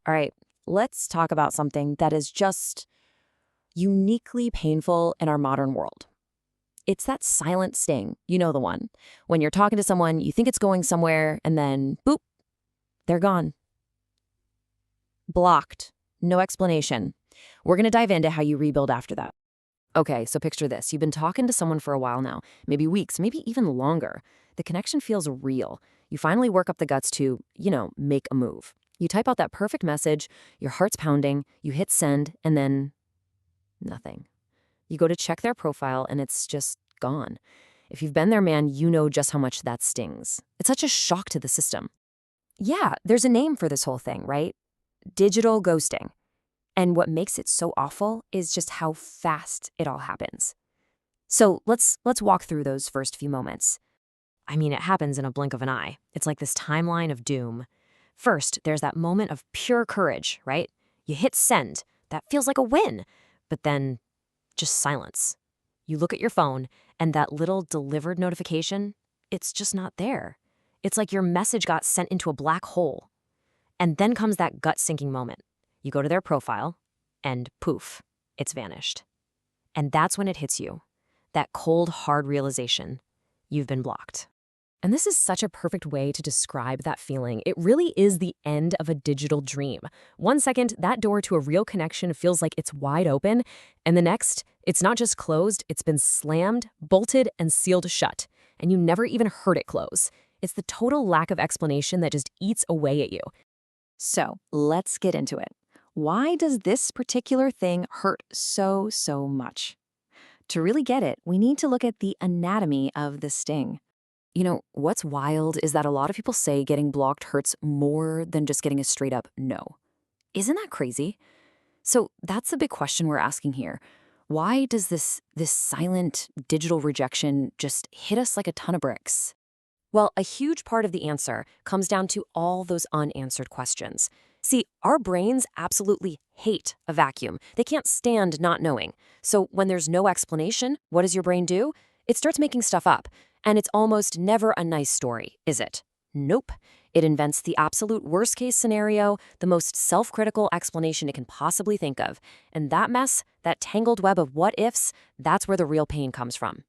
All right, let's talk about something that is just uniquely painful in our modern world. It's that silent sting. You know the one. When you're talking to someone, you think it's going somewhere, and then, boop, they're gone. Blocked. No explanation. We're going to dive into how you rebuild after that. Okay, so picture this. You've been talking to someone for a while now, maybe weeks, maybe even longer. The connection feels real. You finally work up the guts to, make a move. You type out that perfect message, your heart's pounding, you hit send, and then nothing. You go to check their profile, and it's just gone. If you've been there, man, you know just how much that stings. It's such a shock to the system. Yeah, there's a name for this whole thing, right? Digital ghosting. And what makes it so awful is just how fast it all happens. So let's walk through those first few moments. I mean, it happens in a blink of an eye. It's like this timeline of doom. First, there's that moment of pure courage, right? You hit send. That feels like a win. But then, just silence. You look at your phone, and that little delivered notification, it's just not there. It's like your message got sent into a black hole. And then comes that gut-sinking moment. You go to their profile, and poof, it's vanished. And that's when it hits you. That cold, hard realization. You've been blocked. And this is such a perfect way to describe that feeling. It really is the end of a digital dream. One second, that door to a real connection feels like it's wide open, and the next, it's not just closed, it's been slammed, bolted, and sealed shut. And you never even heard it close. It's the total lack of explanation that just eats away at you. So, let's get into it. Why does this particular thing hurt so much? To really get it, we need to look at the anatomy of the sting. What's wild is that a lot of people say getting blocked hurts more than just getting a straight up no. Isn't that crazy? So that's the big question we're asking here. Why does this silent digital rejection just hit us like a ton of bricks? Well, a huge part of the answer comes down to all those unanswered questions. See, our brains absolutely hate a vacuum. They can't stand not knowing. So when there's no explanation, what does your brain do? It starts making stuff up. And it's almost never a nice story, is it? Nope. It invents the absolute worst-case scenario, the most self-critical explanation it can possibly think of. And that mess, that tangled web of what-ifs, that's where the real pain comes from.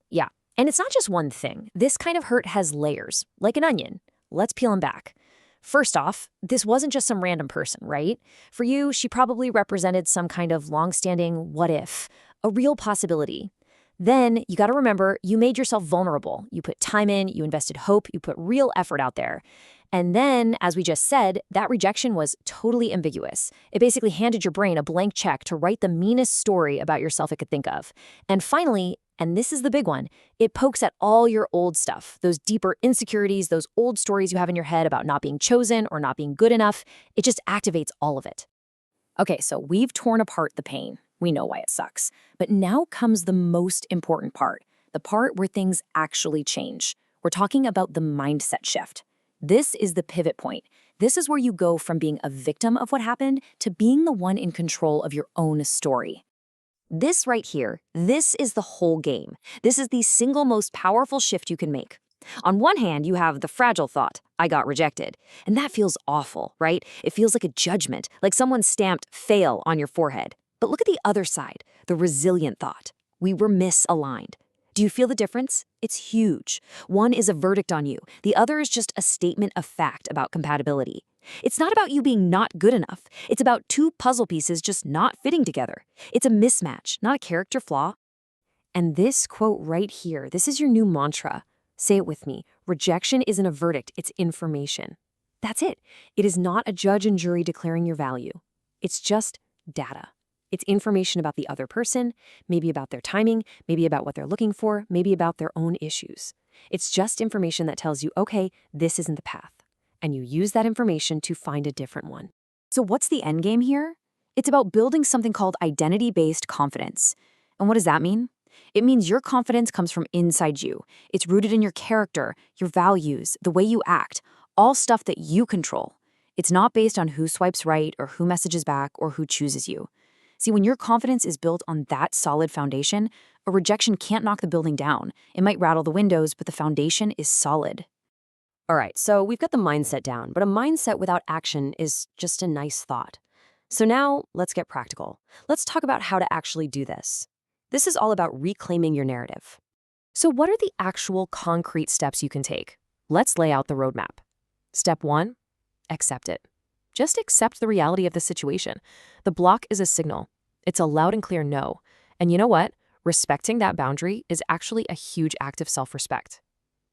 Yeah, and it's not just one thing. This kind of hurt has layers, like an onion. Let's peel them back. First off, this wasn't just some random person, right? For you, she probably represented some kind of long-standing what-if, a real possibility. Then you got to remember, you made yourself vulnerable. You put time in, you invested hope, you put real effort out there. And then, as we just said, that rejection was totally ambiguous. It basically handed your brain a blank check to write the meanest story about yourself it could think of. And finally, and this is the big one, it pokes at all your old stuff, those deeper insecurities, those old stories you have in your head about not being chosen or not being good enough. It just activates all of it. Okay, so we've torn apart the pain. We know why it sucks. But now comes the most important part, the part where things actually change. We're talking about the mindset shift. This is the pivot point. This is where you go from being a victim of what happened to being the one in control of your own story. This right here, this is the whole game. This is the single most powerful shift you can make. On one hand, you have the fragile thought, I got rejected. And that feels awful, right? It feels like a judgment, like someone stamped fail on your forehead. But look at the other side, the resilient thought. We were misaligned. Do you feel the difference? It's huge. One is a verdict on you. The other is just a statement of fact about compatibility. It's not about you being not good enough. It's about two puzzle pieces just not fitting together. It's a mismatch, not a character flaw. And this quote right here, this is your new mantra. Say it with me. Rejection isn't a verdict, it's information. That's it. It is not a judge and jury declaring your value. It's just data. It's information about the other person, maybe about their timing, maybe about what they're looking for, maybe about their own issues. It's just information that tells you, okay, this isn't the path. And you use that information to find a different one. So what's the end game here? It's about building something called identity-based confidence. And what does that mean? It means your confidence comes from inside you. It's rooted in your character, your values, the way you act, all stuff that you control. It's not based on who swipes right or who messages back or who chooses you. See, when your confidence is built on that solid foundation, a rejection can't knock the building down. It might rattle the windows, but the foundation is solid. All right, so we've got the mindset down, but a mindset without action is just a nice thought. So now let's get practical. Let's talk about how to actually do this. This is all about reclaiming your narrative. So, what are the actual concrete steps you can take? Let's lay out the roadmap. Step 1, accept it. Just accept the reality of the situation. The block is a signal. It's a loud and clear no. And you know what? Respecting that boundary is actually a huge act of self-respect.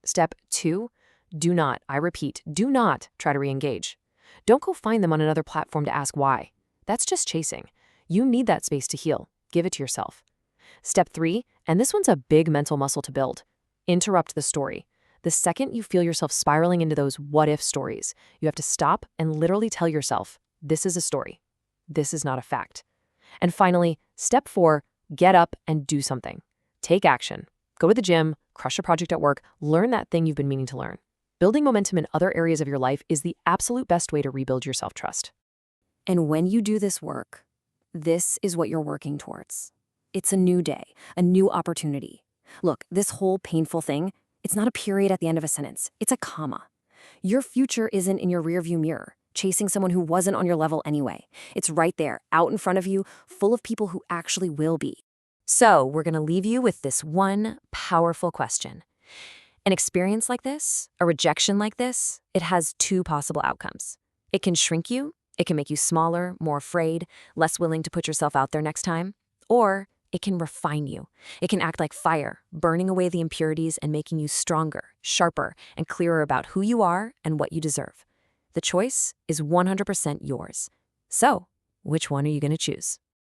Step 2, do not, I repeat, do not try to re-engage. Don't go find them on another platform to ask why. That's just chasing. You need that space to heal. Give it to yourself. Step 3, and this one's a big mental muscle to build. Interrupt the story. The second you feel yourself spiraling into those what-if stories, you have to stop and literally tell yourself, this is a story. This is not a fact. And finally, step 4, get up and do something. Take action. Go to the gym, crush a project at work, learn that thing you've been meaning to learn. Building momentum in other areas of your life is the absolute best way to rebuild your self-trust. And when you do this work, this is what you're working towards. It's a new day, a new opportunity. Look, this whole painful thing, it's not a period at the end of a sentence. It's a comma. Your future isn't in your rearview mirror, chasing someone who wasn't on your level anyway. It's right there, out in front of you, full of people who actually will be. So we're going to leave you with this one powerful question. An experience like this, a rejection like this, it has two possible outcomes. It can shrink you. It can make you smaller, more afraid, less willing to put yourself out there next time. Or it can refine you. It can act like fire, burning away the impurities and making you stronger, sharper, and clearer about who you are and what you deserve. The choice is 100% yours. So, which one are you going to choose?